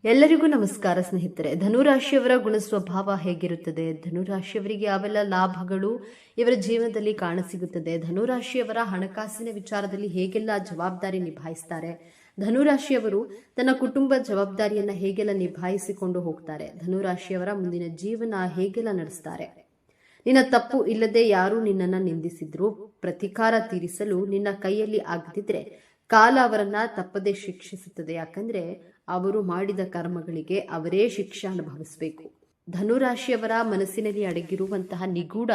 ಎಲ್ಲರಿಗೂ ನಮಸ್ಕಾರ ಸ್ನೇಹಿತರೆ. ಧನುರಾಶಿಯವರ ಗುಣ ಸ್ವಭಾವ ಹೇಗಿರುತ್ತದೆ, ಧನುರಾಶಿಯವರಿಗೆ ಯಾವೆಲ್ಲ ಲಾಭಗಳು ಇವರ ಜೀವನದಲ್ಲಿ ಕಾಣಸಿಗುತ್ತದೆ, ಧನುರಾಶಿಯವರ ಹಣಕಾಸಿನ ವಿಚಾರದಲ್ಲಿ ಹೇಗೆಲ್ಲ ಜವಾಬ್ದಾರಿ ನಿಭಾಯಿಸ್ತಾರೆ, ಧನುರಾಶಿಯವರು ತನ್ನ ಕುಟುಂಬ ಜವಾಬ್ದಾರಿಯನ್ನ ಹೇಗೆಲ್ಲ ನಿಭಾಯಿಸಿಕೊಂಡು ಹೋಗ್ತಾರೆ, ಧನುರಾಶಿಯವರ ಮುಂದಿನ ಜೀವನ ಹೇಗೆಲ್ಲ ನಡೆಸ್ತಾರೆ. ನಿನ್ನ ತಪ್ಪು ಇಲ್ಲದೆ ಯಾರು ನಿನ್ನನ್ನ ನಿಂದಿಸಿದ್ರು ಪ್ರತಿಕಾರ ತೀರಿಸಲು ನಿನ್ನ ಕೈಯಲ್ಲಿ ಆಗದಿದ್ರೆ ಕಾಲ ಅವರನ್ನ ತಪ್ಪದೆ ಶಿಕ್ಷಿಸುತ್ತದೆ. ಯಾಕಂದ್ರೆ ಅವರು ಮಾಡಿದ ಕರ್ಮಗಳಿಗೆ ಅವರೇ ಶಿಕ್ಷೆ ಅನುಭವಿಸಬೇಕು. ಧನುರಾಶಿಯವರ ಮನಸ್ಸಿನಲ್ಲಿ ಅಡಗಿರುವಂತಹ ನಿಗೂಢ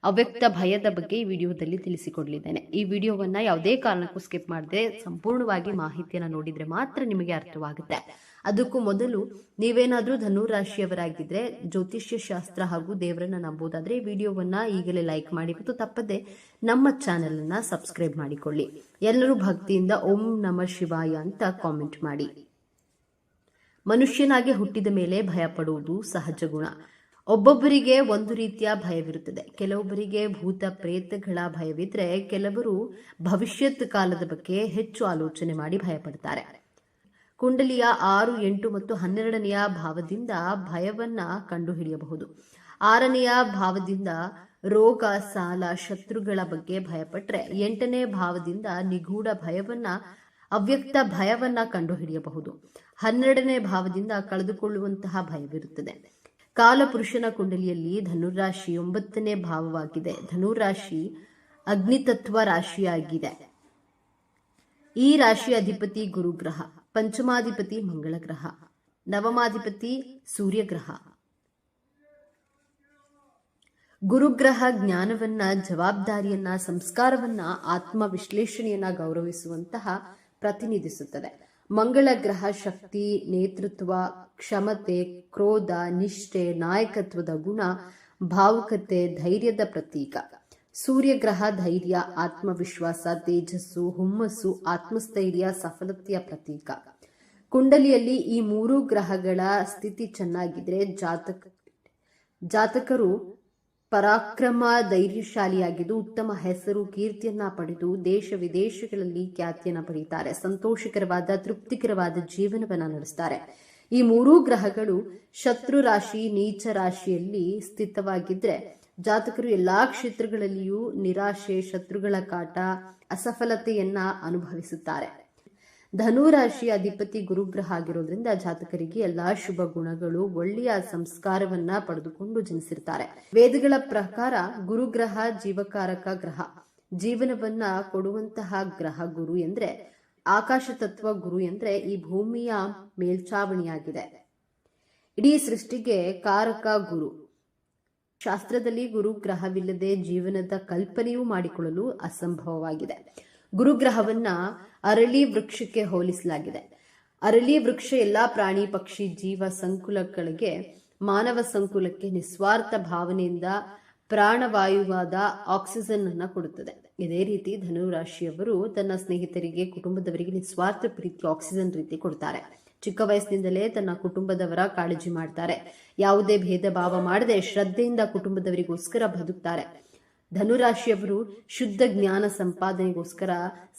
ಅವ್ಯಕ್ತ ಭಯದ ಬಗ್ಗೆ ಈ ವಿಡಿಯೋದಲ್ಲಿ ತಿಳಿಸಿಕೊಡಲಿದ್ದೇನೆ. ಈ ವಿಡಿಯೋವನ್ನ ಯಾವುದೇ ಕಾರಣಕ್ಕೂ ಸ್ಕಿಪ್ ಮಾಡದೆ ಸಂಪೂರ್ಣವಾಗಿ ಮಾಹಿತಿಯನ್ನ ನೋಡಿದ್ರೆ ಮಾತ್ರ ನಿಮಗೆ ಅರ್ಥವಾಗುತ್ತೆ. ಅದಕ್ಕೂ ಮೊದಲು ನೀವೇನಾದ್ರೂ ಧನುರಾಶಿಯವರಾಗಿದ್ರೆ ಜ್ಯೋತಿಷ್ಯ ಶಾಸ್ತ್ರ ಹಾಗೂ ದೇವರನ್ನ ನಂಬೋದಾದ್ರೆ ಈ ವಿಡಿಯೋವನ್ನ ಈಗಲೇ ಲೈಕ್ ಮಾಡಿ ಮತ್ತು ತಪ್ಪದೆ ನಮ್ಮ ಚಾನೆಲ್ ಅನ್ನ ಸಬ್ಸ್ಕ್ರೈಬ್ ಮಾಡಿಕೊಳ್ಳಿ. ಎಲ್ಲರೂ ಭಕ್ತಿಯಿಂದ ಓಂ ನಮಃ ಶಿವಾಯ ಅಂತ ಕಾಮೆಂಟ್ ಮಾಡಿ. ಮನುಷ್ಯನಾಗಿ ಹುಟ್ಟಿದ ಮೇಲೆ ಭಯ ಪಡುವುದು ಸಹಜ ಗುಣ. ಒಬ್ಬೊಬ್ಬರಿಗೆ ಒಂದು ರೀತಿಯ ಭಯವಿರುತ್ತದೆ. ಕೆಲವೊಬ್ಬರಿಗೆ ಭೂತ ಪ್ರೇತಗಳ ಭಯವಿದ್ರೆ ಕೆಲವರು ಭವಿಷ್ಯತ್ ಕಾಲದ ಬಗ್ಗೆ ಹೆಚ್ಚು ಆಲೋಚನೆ ಮಾಡಿ ಭಯಪಡ್ತಾರೆ. ಕುಂಡಲಿಯ 6, 8 ಮತ್ತು 12ನೆಯ ಭಾವದಿಂದ ಭಯವನ್ನ ಕಂಡುಹಿಡಿಯಬಹುದು. 6ನೆಯ ಭಾವದಿಂದ ರೋಗ, ಸಾಲ, ಶತ್ರುಗಳ ಬಗ್ಗೆ ಭಯಪಟ್ರೆ 8ನೇ ಭಾವದಿಂದ ನಿಗೂಢ ಭಯವನ್ನ, ಅವ್ಯಕ್ತ ಭಯವನ್ನ ಕಂಡುಹಿಡಿಯಬಹುದು. 12ನೇ ಭಾವದಿಂದ ಕಳೆದುಕೊಳ್ಳುವಂತಹ ಭಯವಿರುತ್ತದೆ. ಕಾಲಪುರುಷನ ಕುಂಡಲಿಯಲ್ಲಿ ಧನುರಾಶಿ 9ನೇ ಭಾವವಾಗಿದೆ. ಧನುರಾಶಿ ಅಗ್ನಿತತ್ವ ರಾಶಿಯಾಗಿದೆ. ಈ ರಾಶಿಯ ಅಧಿಪತಿ ಗುರುಗ್ರಹ, ಪಂಚಮಾಧಿಪತಿ ಮಂಗಳ ಗ್ರಹ, ನವಮಾಧಿಪತಿ ಸೂರ್ಯಗ್ರಹ. ಗುರುಗ್ರಹ ಜ್ಞಾನವನ್ನ, ಜವಾಬ್ದಾರಿಯನ್ನ, ಸಂಸ್ಕಾರವನ್ನ, ಆತ್ಮ ವಿಶ್ಲೇಷಣೆಯನ್ನ ಗೌರವಿಸುವಂತಹ ಪ್ರತಿನಿಧಿಸುತ್ತದೆ. ಮಂಗಳ ಗ್ರಹ ಶಕ್ತಿ, ನೇತೃತ್ವ, ಕ್ಷಮತೆ, ಕ್ರೋಧ, ನಿಷ್ಠೆ, ನಾಯಕತ್ವದ ಗುಣ, ಭಾವುಕತೆ, ಧೈರ್ಯದ ಪ್ರತೀಕ. ಸೂರ್ಯಗ್ರಹ ಧೈರ್ಯ, ಆತ್ಮವಿಶ್ವಾಸ, ತೇಜಸ್ಸು, ಹುಮ್ಮಸ್ಸು, ಆತ್ಮಸ್ಥೈರ್ಯ, ಸಫಲತೆಯ ಪ್ರತೀಕ. ಕುಂಡಲಿಯಲ್ಲಿ ಈ 3 ಗ್ರಹಗಳ ಸ್ಥಿತಿ ಚೆನ್ನಾಗಿದ್ರೆ ಜಾತಕರು ಪರಾಕ್ರಮ, ಧೈರ್ಯಶಾಲಿಯಾಗಿದ್ದು ಉತ್ತಮ ಹೆಸರು, ಕೀರ್ತಿಯನ್ನ ಪಡೆದು ದೇಶ ವಿದೇಶಗಳಲ್ಲಿ ಖ್ಯಾತಿಯನ್ನ ಪಡೆಯುತ್ತಾರೆ. ಸಂತೋಷಕರವಾದ, ತೃಪ್ತಿಕರವಾದ ಜೀವನವನ್ನ ನಡೆಸ್ತಾರೆ. ಈ 3 ಗ್ರಹಗಳು ಶತ್ರು ರಾಶಿ, ನೀಚ ರಾಶಿಯಲ್ಲಿ ಸ್ಥಿತವಾಗಿದ್ರೆ ಜಾತಕರು ಎಲ್ಲಾ ಕ್ಷೇತ್ರಗಳಲ್ಲಿಯೂ ನಿರಾಶೆ, ಶತ್ರುಗಳ ಕಾಟ, ಅಸಫಲತೆಯನ್ನ ಅನುಭವಿಸುತ್ತಾರೆ. ಧನುರಾಶಿಯ ಅಧಿಪತಿ ಗುರುಗ್ರಹ ಆಗಿರೋದ್ರಿಂದ ಜಾತಕರಿಗೆ ಎಲ್ಲಾ ಶುಭ ಗುಣಗಳು, ಒಳ್ಳೆಯ ಸಂಸ್ಕಾರವನ್ನ ಪಡೆದುಕೊಂಡು ಜನಿಸಿರ್ತಾರೆ. ವೇದಗಳ ಪ್ರಕಾರ ಗುರುಗ್ರಹ ಜೀವಕಾರಕ ಗ್ರಹ, ಜೀವನವನ್ನ ಕೊಡುವಂತಹ ಗ್ರಹ. ಗುರು ಎಂದ್ರೆ ಆಕಾಶ ತತ್ವ, ಗುರು ಎಂದ್ರೆ ಈ ಭೂಮಿಯ ಮೇಲ್ಛಾವಣಿಯಾಗಿದೆ. ಇಡೀ ಸೃಷ್ಟಿಗೆ ಕಾರಕ ಗುರು. ಶಾಸ್ತ್ರದಲ್ಲಿ ಗುರು ಗ್ರಹವಿಲ್ಲದೆ ಜೀವನದ ಕಲ್ಪನೆಯೂ ಮಾಡಿಕೊಳ್ಳಲು ಅಸಂಭವವಾಗಿದೆ. ಗುರುಗ್ರಹವನ್ನ ಅರಳಿ ವೃಕ್ಷಕ್ಕೆ ಹೋಲಿಸಲಾಗಿದೆ. ಅರಳಿ ವೃಕ್ಷ ಎಲ್ಲಾ ಪ್ರಾಣಿ, ಪಕ್ಷಿ, ಜೀವ ಸಂಕುಲಗಳಿಗೆ, ಮಾನವ ಸಂಕುಲಕ್ಕೆ ನಿಸ್ವಾರ್ಥ ಭಾವನೆಯಿಂದ ಪ್ರಾಣವಾಯುವಾದ ಆಕ್ಸಿಜನ್ ಅನ್ನ ಕೊಡುತ್ತದೆ. ಇದೇ ರೀತಿ ಧನುರಾಶಿಯವರು ತನ್ನ ಸ್ನೇಹಿತರಿಗೆ, ಕುಟುಂಬದವರಿಗೆ ನಿಸ್ವಾರ್ಥ ಪ್ರೀತಿ ಆಕ್ಸಿಜನ್ ರೀತಿ ಕೊಡ್ತಾರೆ. ಚಿಕ್ಕ ವಯಸ್ಸಿನಿಂದಲೇ ತನ್ನ ಕುಟುಂಬದವರ ಕಾಳಜಿ ಮಾಡ್ತಾರೆ. ಯಾವುದೇ ಭೇದ ಭಾವ ಮಾಡದೆ ಶ್ರದ್ಧೆಯಿಂದ ಕುಟುಂಬದವರಿಗೋಸ್ಕರ ಬದುಕ್ತಾರೆ. ಧನುರಾಶಿಯವರು ಶುದ್ಧ ಜ್ಞಾನ ಸಂಪಾದನೆಗೋಸ್ಕರ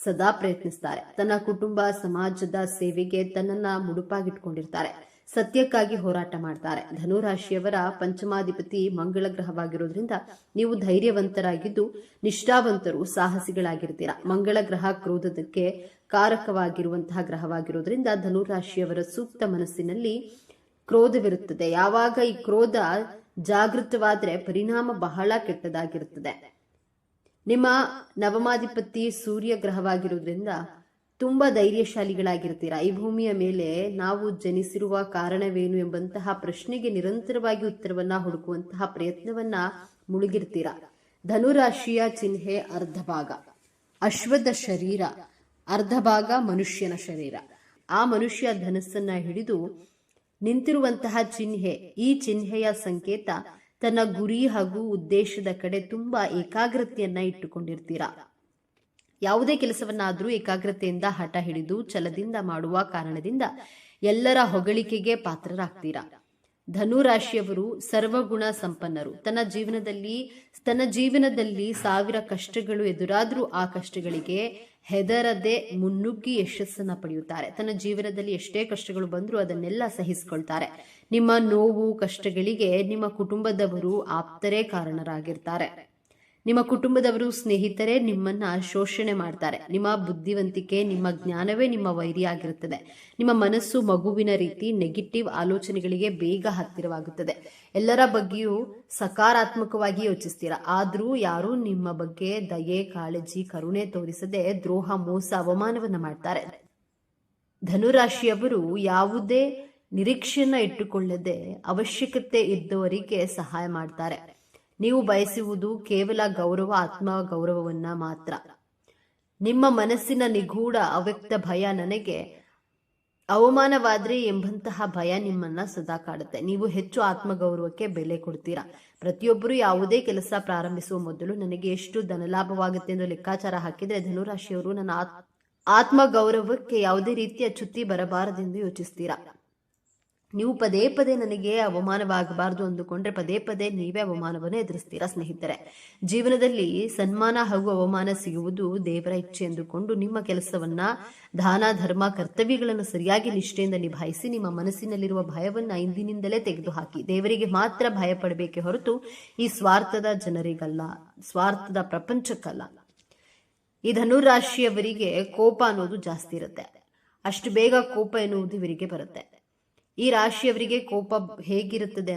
ಸದಾ ಪ್ರಯತ್ನಿಸ್ತಾರೆ. ತನ್ನ ಕುಟುಂಬ, ಸಮಾಜದ ಸೇವೆಗೆ ತನ್ನನ್ನ ಮುಡುಪಾಗಿಟ್ಕೊಂಡಿರ್ತಾರೆ. ಸತ್ಯಕ್ಕಾಗಿ ಹೋರಾಟ ಮಾಡ್ತಾರೆ. ಧನುರಾಶಿಯವರ ಪಂಚಮಾಧಿಪತಿ ಮಂಗಳ ಗ್ರಹವಾಗಿರೋದ್ರಿಂದ ನೀವು ಧೈರ್ಯವಂತರಾಗಿದ್ದು ನಿಷ್ಠಾವಂತರು, ಸಾಹಸಿಗಳಾಗಿರ್ತೀರಾ. ಮಂಗಳ ಗ್ರಹ ಕ್ರೋಧಕ್ಕೆ ಕಾರಕವಾಗಿರುವಂತಹ ಗ್ರಹವಾಗಿರೋದ್ರಿಂದ ಧನುರಾಶಿಯವರ ಸೂಕ್ತ ಮನಸ್ಸಿನಲ್ಲಿ ಕ್ರೋಧವಿರುತ್ತದೆ. ಯಾವಾಗ ಈ ಕ್ರೋಧ ಜಾಗೃತವಾದ್ರೆ ಪರಿಣಾಮ ಬಹಳ ಕೆಟ್ಟದಾಗಿರುತ್ತದೆ. ನಿಮ್ಮ ನವಮಾಧಿಪತಿ ಸೂರ್ಯ ಗ್ರಹವಾಗಿರೋದ್ರಿಂದ ತುಂಬಾ ಧೈರ್ಯಶಾಲಿಗಳಾಗಿರ್ತೀರಾ. ಈ ಭೂಮಿಯ ಮೇಲೆ ನಾವು ಜನಿಸಿರುವ ಕಾರಣವೇನು ಎಂಬಂತಹ ಪ್ರಶ್ನೆಗೆ ನಿರಂತರವಾಗಿ ಉತ್ತರವನ್ನ ಹುಡುಕುವಂತಹ ಪ್ರಯತ್ನವನ್ನ ಮುಳುಗಿರ್ತೀರಾ. ಧನುರಾಶಿಯ ಚಿಹ್ನೆ ಅರ್ಧ ಭಾಗ ಅಶ್ವದ ಶರೀರ, ಅರ್ಧ ಭಾಗ ಮನುಷ್ಯನ ಶರೀರ. ಆ ಮನುಷ್ಯ ಧನಸ್ಸನ್ನ ಹಿಡಿದು ನಿಂತಿರುವಂತಹ ಚಿಹ್ನೆ, ಈ ಚಿಹ್ನೆಯ ಸಂಕೇತ ತನ್ನ ಗುರಿ ಹಾಗೂ ಉದ್ದೇಶದ ಕಡೆ ತುಂಬಾ ಏಕಾಗ್ರತೆಯನ್ನ ಇಟ್ಟುಕೊಂಡಿರ್ತೀರಾ. ಯಾವುದೇ ಕೆಲಸವನ್ನಾದ್ರೂ ಏಕಾಗ್ರತೆಯಿಂದ ಹಠ ಹಿಡಿದು ಛಲದಿಂದ ಮಾಡುವ ಕಾರಣದಿಂದ ಎಲ್ಲರ ಹೊಗಳಿಕೆಗೆ ಪಾತ್ರರಾಗ್ತೀರಾ. ಧನು ರಾಶಿಯವರು ಸರ್ವಗುಣ ಸಂಪನ್ನರು. ತನ್ನ ಜೀವನದಲ್ಲಿ 1000 ಕಷ್ಟಗಳು ಎದುರಾದ್ರೂ ಆ ಕಷ್ಟಗಳಿಗೆ ಹೆದರದೆ ಮುನ್ನುಗ್ಗಿ ಯಶಸ್ಸನ್ನ ಪಡೆಯುತ್ತಾರೆ. ತನ್ನ ಜೀವನದಲ್ಲಿ ಎಷ್ಟೇ ಕಷ್ಟಗಳು ಬಂದರೂ ಅದನ್ನೆಲ್ಲ ಸಹಿಸಿಕೊಳ್ತಾರೆ. ನಿಮ್ಮ ನೋವು ಕಷ್ಟಗಳಿಗೆ ನಿಮ್ಮ ಕುಟುಂಬದವರು ಆಪ್ತರೇ ಕಾರಣರಾಗಿರ್ತಾರೆ. ನಿಮ್ಮ ಕುಟುಂಬದವರು ಸ್ನೇಹಿತರೇ ನಿಮ್ಮನ್ನ ಶೋಷಣೆ ಮಾಡ್ತಾರೆ. ನಿಮ್ಮ ಬುದ್ಧಿವಂತಿಕೆ ನಿಮ್ಮ ಜ್ಞಾನವೇ ನಿಮ್ಮ ವೈರಿಯಾಗಿರುತ್ತದೆ. ನಿಮ್ಮ ಮನಸ್ಸು ಮಗುವಿನ ರೀತಿ ನೆಗೆಟಿವ್ ಆಲೋಚನೆಗಳಿಗೆ ಬೇಗ ಹತ್ತಿರವಾಗುತ್ತದೆ. ಎಲ್ಲರ ಬಗ್ಗೆಯೂ ಸಕಾರಾತ್ಮಕವಾಗಿ ಯೋಚಿಸ್ತೀರಾ. ಆದ್ರೂ ಯಾರೂ ನಿಮ್ಮ ಬಗ್ಗೆ ದಯೆ ಕಾಳಜಿ ಕರುಣೆ ತೋರಿಸದೆ ದ್ರೋಹ ಮೋಸ ಅವಮಾನವನ್ನ ಮಾಡ್ತಾರೆ. ಧನುರಾಶಿಯವರು ಯಾವುದೇ ನಿರೀಕ್ಷೆಯನ್ನ ಇಟ್ಟುಕೊಳ್ಳದೆ ಅವಶ್ಯಕತೆ ಇದ್ದವರಿಗೆ ಸಹಾಯ ಮಾಡ್ತಾರೆ. ನೀವು ಬಯಸುವುದು ಕೇವಲ ಗೌರವ, ಆತ್ಮ ಗೌರವವನ್ನ ಮಾತ್ರ. ನಿಮ್ಮ ಮನಸ್ಸಿನ ನಿಗೂಢ ಅವ್ಯಕ್ತ ಭಯ ನನಗೆ ಅವಮಾನವಾದ್ರೆ ಎಂಬಂತಹ ಭಯ ನಿಮ್ಮನ್ನ ಸದಾ ಕಾಡುತ್ತೆ. ನೀವು ಹೆಚ್ಚು ಆತ್ಮಗೌರವಕ್ಕೆ ಬೆಲೆ ಕೊಡ್ತೀರಾ. ಪ್ರತಿಯೊಬ್ಬರು ಯಾವುದೇ ಕೆಲಸ ಪ್ರಾರಂಭಿಸುವ ಮೊದಲು ನನಗೆ ಎಷ್ಟು ಧನಲಾಭವಾಗುತ್ತೆ ಎಂದು ಲೆಕ್ಕಾಚಾರ ಹಾಕಿದ್ರೆ ಧನುರಾಶಿಯವರು ನನ್ನ ಆತ್ಮಗೌರವಕ್ಕೆ ಯಾವುದೇ ರೀತಿಯ ಚ್ಯುತಿ ಬರಬಾರದೆಂದು ಯೋಚಿಸ್ತೀರಾ. ನೀವು ಪದೇ ಪದೇ ನನಗೆ ಅವಮಾನವಾಗಬಾರದು ಅಂದುಕೊಂಡ್ರೆ ಪದೇ ಪದೇ ನೀವೇ ಅವಮಾನವನ್ನು ಎದುರಿಸ್ತೀರಾ. ಸ್ನೇಹಿತರೆ, ಜೀವನದಲ್ಲಿ ಸನ್ಮಾನ ಹಾಗೂ ಅವಮಾನ ಸಿಗುವುದು ದೇವರ ಇಚ್ಛೆ ಎಂದುಕೊಂಡು ನಿಮ್ಮ ಕೆಲಸವನ್ನ ದಾನ ಧರ್ಮ ಕರ್ತವ್ಯಗಳನ್ನು ಸರಿಯಾಗಿ ನಿಷ್ಠೆಯಿಂದ ನಿಭಾಯಿಸಿ ನಿಮ್ಮ ಮನಸ್ಸಿನಲ್ಲಿರುವ ಭಯವನ್ನ ಇಂದಿನಿಂದಲೇ ತೆಗೆದುಹಾಕಿ. ದೇವರಿಗೆ ಮಾತ್ರ ಭಯ ಪಡಬೇಕೆ ಹೊರತು ಈ ಸ್ವಾರ್ಥದ ಜನರಿಗಲ್ಲ, ಸ್ವಾರ್ಥದ ಪ್ರಪಂಚಕ್ಕಲ್ಲ. ಈ ಧನುರಾಶಿಯವರಿಗೆ ಕೋಪ ಅನ್ನೋದು ಜಾಸ್ತಿ ಇರುತ್ತೆ. ಅಷ್ಟು ಬೇಗ ಕೋಪ ಎನ್ನುವುದು ಇವರಿಗೆ ಬರುತ್ತೆ. ಈ ರಾಶಿಯವರಿಗೆ ಕೋಪ ಹೇಗಿರುತ್ತದೆ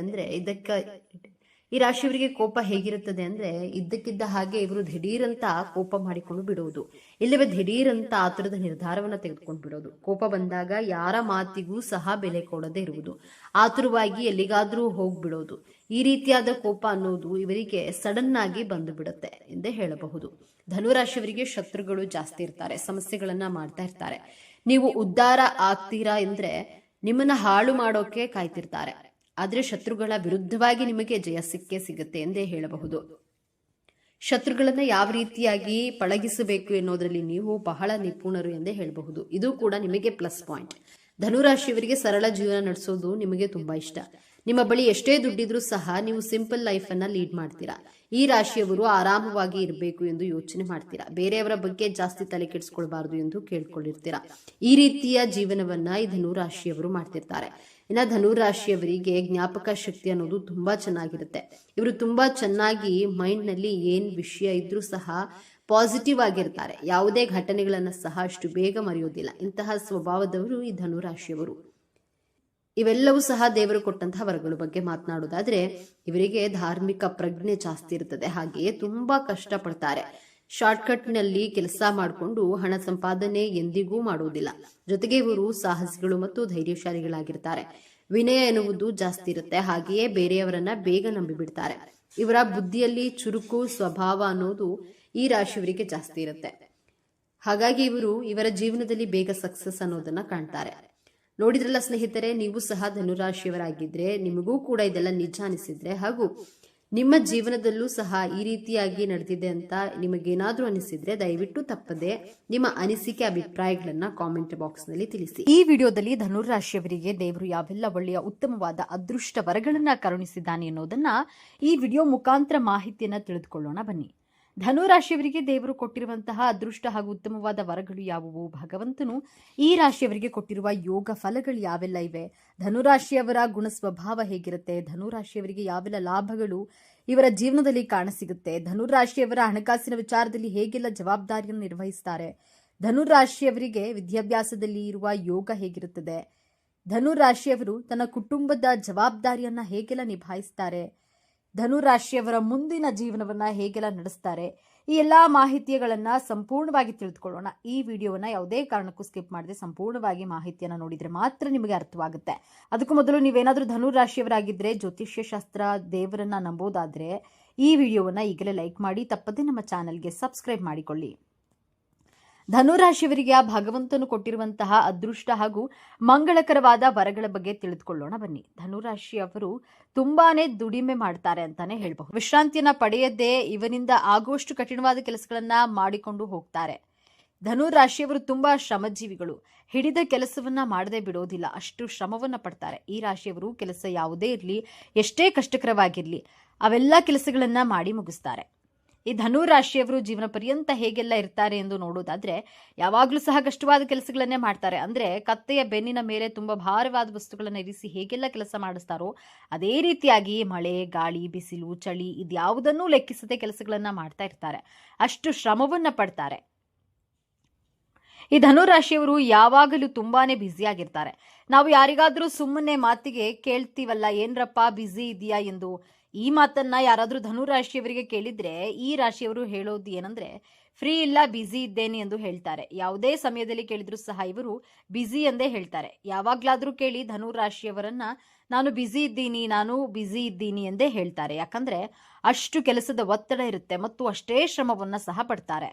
ಅಂದ್ರೆ ಇದ್ದಕ್ಕಿದ್ದ ಹಾಗೆ ಇವರು ದಿಢೀರಂತ ಕೋಪ ಮಾಡಿಕೊಂಡು ಬಿಡುವುದು, ಇಲ್ಲವೇ ದಿಢೀರಂತ ಆತುರದ ನಿರ್ಧಾರವನ್ನ ತೆಗೆದುಕೊಂಡು ಬಿಡೋದು. ಕೋಪ ಬಂದಾಗ ಯಾರ ಮಾತಿಗೂ ಸಹ ಬೆಲೆ ಕೊಡದೇ ಇರುವುದು, ಆತುರವಾಗಿ ಎಲ್ಲಿಗಾದ್ರೂ ಹೋಗ್ಬಿಡೋದು. ಈ ರೀತಿಯಾದ ಕೋಪ ಅನ್ನೋದು ಇವರಿಗೆ ಸಡನ್ ಆಗಿ ಬಂದು ಬಿಡುತ್ತೆ ಎಂದೇ ಹೇಳಬಹುದು. ಧನುರಾಶಿಯವರಿಗೆ ಶತ್ರುಗಳು ಜಾಸ್ತಿ ಇರ್ತಾರೆ, ಸಮಸ್ಯೆಗಳನ್ನ ಮಾಡ್ತಾ ಇರ್ತಾರೆ. ನೀವು ಉದ್ಧಾರ ಆಗ್ತೀರಾ ಅಂದ್ರೆ ನಿಮ್ಮನ್ನ ಹಾಳು ಮಾಡೋಕೆ ಕಾಯ್ತಿರ್ತಾರೆ. ಆದ್ರೆ ಶತ್ರುಗಳ ವಿರುದ್ಧವಾಗಿ ನಿಮಗೆ ಜಯ ಸಿಗುತ್ತೆ ಎಂದೇ ಹೇಳಬಹುದು. ಶತ್ರುಗಳನ್ನ ಯಾವ ರೀತಿಯಾಗಿ ಪಳಗಿಸಬೇಕು ಎನ್ನುವುದರಲ್ಲಿ ನೀವು ಬಹಳ ನಿಪುಣರು ಎಂದೇ ಹೇಳಬಹುದು. ಇದು ಕೂಡ ನಿಮಗೆ ಪ್ಲಸ್ ಪಾಯಿಂಟ್. ಧನುರಾಶಿಯವರಿಗೆ ಸರಳ ಜೀವನ ನಡೆಸೋದು ನಿಮಗೆ ತುಂಬಾ ಇಷ್ಟ. ನಿಮ್ಮ ಬಳಿ ಎಷ್ಟೇ ದುಡ್ಡಿದ್ರೂ ಸಹ ನೀವು ಸಿಂಪಲ್ ಲೈಫ್ ಅನ್ನ ಲೀಡ್ ಮಾಡ್ತೀರಾ. ಈ ರಾಶಿಯವರು ಆರಾಮವಾಗಿ ಇರಬೇಕು ಎಂದು ಯೋಚನೆ ಮಾಡ್ತೀರಾ. ಬೇರೆಯವರ ಬಗ್ಗೆ ಜಾಸ್ತಿ ತಲೆ ಕೆಡಿಸ್ಕೊಳ್ಬಾರ್ದು ಎಂದು ಕೇಳ್ಕೊಂಡಿರ್ತೀರಾ. ಈ ರೀತಿಯ ಜೀವನವನ್ನ ಈ ಧನುರಾಶಿಯವರು ಮಾಡ್ತಿರ್ತಾರೆ. ಇನ್ನು ಧನುರಾಶಿಯವರಿಗೆ ಜ್ಞಾಪಕ ಶಕ್ತಿ ಅನ್ನೋದು ತುಂಬಾ ಚೆನ್ನಾಗಿರುತ್ತೆ. ಇವರು ತುಂಬಾ ಚೆನ್ನಾಗಿ ಮೈಂಡ್ ನಲ್ಲಿ ಏನ್ ವಿಷಯ ಇದ್ರೂ ಸಹ ಪಾಸಿಟಿವ್ ಆಗಿರ್ತಾರೆ. ಯಾವುದೇ ಘಟನೆಗಳನ್ನ ಸಹ ಅಷ್ಟು ಬೇಗ ಮರೆಯೋದಿಲ್ಲ. ಇಂತಹ ಸ್ವಭಾವದವರು ಈ ಧನುರಾಶಿಯವರು. ಇವೆಲ್ಲವೂ ಸಹ ದೇವರು ಕೊಟ್ಟಂತಹ ವರಗಳ ಬಗ್ಗೆ ಮಾತನಾಡೋದಾದ್ರೆ ಇವರಿಗೆ ಧಾರ್ಮಿಕ ಪ್ರಜ್ಞೆ ಜಾಸ್ತಿ ಇರುತ್ತದೆ. ಹಾಗೆಯೇ ತುಂಬಾ ಕಷ್ಟ ಪಡ್ತಾರೆ. ಶಾರ್ಟ್ಕಟ್ ನಲ್ಲಿ ಕೆಲಸ ಮಾಡಿಕೊಂಡು ಹಣ ಸಂಪಾದನೆ ಎಂದಿಗೂ ಮಾಡುವುದಿಲ್ಲ. ಜೊತೆಗೆ ಇವರು ಸಾಹಸಿಗಳು ಮತ್ತು ಧೈರ್ಯಶಾಲಿಗಳಾಗಿರ್ತಾರೆ. ವಿನಯ ಎನ್ನುವುದು ಜಾಸ್ತಿ ಇರುತ್ತೆ. ಹಾಗೆಯೇ ಬೇರೆಯವರನ್ನ ಬೇಗ ನಂಬಿಬಿಡ್ತಾರೆ. ಇವರ ಬುದ್ಧಿಯಲ್ಲಿ ಚುರುಕು ಸ್ವಭಾವ ಅನ್ನೋದು ಈ ರಾಶಿಯವರಿಗೆ ಜಾಸ್ತಿ ಇರುತ್ತೆ. ಹಾಗಾಗಿ ಇವರ ಜೀವನದಲ್ಲಿ ಬೇಗ ಸಕ್ಸಸ್ ಅನ್ನೋದನ್ನ ಕಾಣ್ತಾರೆ. ನೋಡಿದ್ರಲ್ಲ ಸ್ನೇಹಿತರೆ, ನೀವು ಸಹ ಧನುರಾಶಿಯವರಾಗಿದ್ರೆ ನಿಮಗೂ ಕೂಡ ಇದೆಲ್ಲ ನಿಜ ಅನಿಸಿದ್ರೆ ಹಾಗೂ ನಿಮ್ಮ ಜೀವನದಲ್ಲೂ ಸಹ ಈ ರೀತಿಯಾಗಿ ನಡೆದಿದೆ ಅಂತ ನಿಮಗೇನಾದ್ರೂ ಅನಿಸಿದ್ರೆ ದಯವಿಟ್ಟು ತಪ್ಪದೆ ನಿಮ್ಮ ಅನಿಸಿಕೆ ಅಭಿಪ್ರಾಯಗಳನ್ನ ಕಾಮೆಂಟ್ ಬಾಕ್ಸ್ ನಲ್ಲಿ ತಿಳಿಸಿ. ಈ ವಿಡಿಯೋದಲ್ಲಿ ಧನುರಾಶಿಯವರಿಗೆ ದೇವರು ಯಾವೆಲ್ಲ ಒಳ್ಳೆಯ ಉತ್ತಮವಾದ ಅದೃಷ್ಟ ವರಗಳನ್ನ ಕರುಣಿಸಿದ್ದಾನೆ ಅನ್ನೋದನ್ನ ಈ ವಿಡಿಯೋ ಮುಖಾಂತರ ಮಾಹಿತಿಯನ್ನ ತಿಳಿದುಕೊಳ್ಳೋಣ ಬನ್ನಿ. ಧನುರಾಶಿಯವರಿಗೆ ದೇವರು ಕೊಟ್ಟಿರುವಂತಹ ಅದೃಷ್ಟ ಹಾಗೂ ಉತ್ತಮವಾದ ವರಗಳು ಯಾವುವು, ಭಗವಂತನು ಈ ರಾಶಿಯವರಿಗೆ ಕೊಟ್ಟಿರುವ ಯೋಗ ಫಲಗಳು ಯಾವೆಲ್ಲ ಇವೆ, ಧನುರಾಶಿಯವರ ಗುಣ ಸ್ವಭಾವ ಹೇಗಿರುತ್ತೆ, ಧನುರಾಶಿಯವರಿಗೆ ಯಾವೆಲ್ಲ ಲಾಭಗಳು ಇವರ ಜೀವನದಲ್ಲಿ ಕಾಣಸಿಗುತ್ತೆ, ಧನುರಾಶಿಯವರ ಹಣಕಾಸಿನ ವಿಚಾರದಲ್ಲಿ ಹೇಗೆಲ್ಲ ಜವಾಬ್ದಾರಿಯನ್ನು ನಿರ್ವಹಿಸ್ತಾರೆ, ಧನುರಾಶಿಯವರಿಗೆ ವಿದ್ಯಾಭ್ಯಾಸದಲ್ಲಿ ಇರುವ ಯೋಗ ಹೇಗಿರುತ್ತದೆ, ಧನುರಾಶಿಯವರು ತನ್ನ ಕುಟುಂಬದ ಜವಾಬ್ದಾರಿಯನ್ನ ಹೇಗೆಲ್ಲ ನಿಭಾಯಿಸ್ತಾರೆ, ಧನುರಾಶಿಯವರ ಮುಂದಿನ ಜೀವನವನ್ನ ಹೇಗೆಲ್ಲ ನಡೆಸ್ತಾರೆ, ಈ ಎಲ್ಲಾ ಮಾಹಿತಿಗಳನ್ನ ಸಂಪೂರ್ಣವಾಗಿ ತಿಳಿದುಕೊಳ್ಳೋಣ. ಈ ವಿಡಿಯೋವನ್ನ ಯಾವುದೇ ಕಾರಣಕ್ಕೂ ಸ್ಕಿಪ್ ಮಾಡದೆ ಸಂಪೂರ್ಣವಾಗಿ ಮಾಹಿತಿಯನ್ನ ನೋಡಿದ್ರೆ ಮಾತ್ರ ನಿಮಗೆ ಅರ್ಥವಾಗುತ್ತೆ. ಅದಕ್ಕೂ ಮೊದಲು ನೀವೇನಾದ್ರೂ ಧನುರಾಶಿಯವರಾಗಿದ್ರೆ ಜ್ಯೋತಿಷ್ಯ ಶಾಸ್ತ್ರ ದೇವರನ್ನ ನಂಬೋದಾದ್ರೆ ಈ ವಿಡಿಯೋವನ್ನ ಈಗಲೇ ಲೈಕ್ ಮಾಡಿ ತಪ್ಪದೆ ನಮ್ಮ ಚಾನೆಲ್ಗೆ ಸಬ್ಸ್ಕ್ರೈಬ್ ಮಾಡಿಕೊಳ್ಳಿ. ಧನುರಾಶಿಯವರಿಗೆ ಆ ಭಗವಂತನು ಕೊಟ್ಟಿರುವಂತಹ ಅದೃಷ್ಟ ಹಾಗೂ ಮಂಗಳಕರವಾದ ವರಗಳ ಬಗ್ಗೆ ತಿಳಿದುಕೊಳ್ಳೋಣ ಬನ್ನಿ. ಧನುರಾಶಿಯವರು ತುಂಬಾನೇ ದುಡಿಮೆ ಮಾಡ್ತಾರೆ ಅಂತಾನೆ ಹೇಳ್ಬಹುದು. ವಿಶ್ರಾಂತಿಯನ್ನ ಪಡೆಯದೆ ಇವರಿಂದ ಆಗುವಷ್ಟು ಕಠಿಣವಾದ ಕೆಲಸಗಳನ್ನ ಮಾಡಿಕೊಂಡು ಹೋಗ್ತಾರೆ. ಧನುರಾಶಿಯವರು ತುಂಬಾ ಶ್ರಮಜೀವಿಗಳು. ಹಿಡಿದ ಕೆಲಸವನ್ನ ಮಾಡದೆ ಬಿಡೋದಿಲ್ಲ, ಅಷ್ಟು ಶ್ರಮವನ್ನ ಪಡ್ತಾರೆ. ಈ ರಾಶಿಯವರು ಕೆಲಸ ಯಾವುದೇ ಇರಲಿ, ಎಷ್ಟೇ ಕಷ್ಟಕರವಾಗಿರಲಿ, ಅವೆಲ್ಲ ಕೆಲಸಗಳನ್ನ ಮಾಡಿ ಮುಗಿಸ್ತಾರೆ. ಈ ಧನು ರಾಶಿಯವರು ಜೀವನ ಪರ್ಯಂತ ಹೇಗೆಲ್ಲ ಇರ್ತಾರೆ ಎಂದು ನೋಡೋದಾದ್ರೆ, ಯಾವಾಗಲೂ ಸಹ ಕಷ್ಟವಾದ ಕೆಲಸಗಳನ್ನೇ ಮಾಡ್ತಾರೆ. ಅಂದ್ರೆ ಕತ್ತೆಯ ಬೆನ್ನಿನ ಮೇಲೆ ತುಂಬಾ ಭಾರವಾದ ವಸ್ತುಗಳನ್ನು ಇರಿಸಿ ಹೇಗೆಲ್ಲ ಕೆಲಸ ಮಾಡಿಸ್ತಾರೋ ಅದೇ ರೀತಿಯಾಗಿ ಮಳೆ, ಗಾಳಿ, ಬಿಸಿಲು, ಚಳಿ ಇದ್ಯಾವುದನ್ನೂ ಲೆಕ್ಕಿಸದೆ ಕೆಲಸಗಳನ್ನ ಮಾಡ್ತಾ ಇರ್ತಾರೆ. ಅಷ್ಟು ಶ್ರಮವನ್ನ ಪಡ್ತಾರೆ. ಈ ಧನು ರಾಶಿಯವರು ಯಾವಾಗಲೂ ತುಂಬಾನೇ ಬ್ಯುಸಿಯಾಗಿರ್ತಾರೆ. ನಾವು ಯಾರಿಗಾದ್ರೂ ಸುಮ್ಮನೆ ಮಾತಿಗೆ ಕೇಳ್ತೀವಲ್ಲ, ಏನ್ರಪ್ಪ ಬ್ಯುಸಿ ಇದೆಯಾ ಎಂದು, ಈ ಮಾತನ್ನ ಯಾರಾದ್ರೂ ಧನು ರಾಶಿಯವರಿಗೆ ಕೇಳಿದ್ರೆ ಈ ರಾಶಿಯವರು ಹೇಳೋದು ಏನಂದ್ರೆ, ಫ್ರೀ ಇಲ್ಲ, ಬ್ಯುಸಿ ಇದ್ದೇನೆ ಎಂದು ಹೇಳ್ತಾರೆ. ಯಾವುದೇ ಸಮಯದಲ್ಲಿ ಕೇಳಿದ್ರು ಸಹ ಇವರು ಬ್ಯುಸಿ ಎಂದೇ ಹೇಳ್ತಾರೆ. ಯಾವಾಗ್ಲಾದ್ರೂ ಕೇಳಿ ಧನು ರಾಶಿಯವರನ್ನ ನಾನು ಬ್ಯುಸಿ ಇದ್ದೀನಿ ಎಂದೇ ಹೇಳ್ತಾರೆ. ಯಾಕಂದ್ರೆ ಅಷ್ಟು ಕೆಲಸದ ಒತ್ತಡ ಇರುತ್ತೆ ಮತ್ತು ಅಷ್ಟೇ ಶ್ರಮವನ್ನ ಸಹ ಪಡ್ತಾರೆ.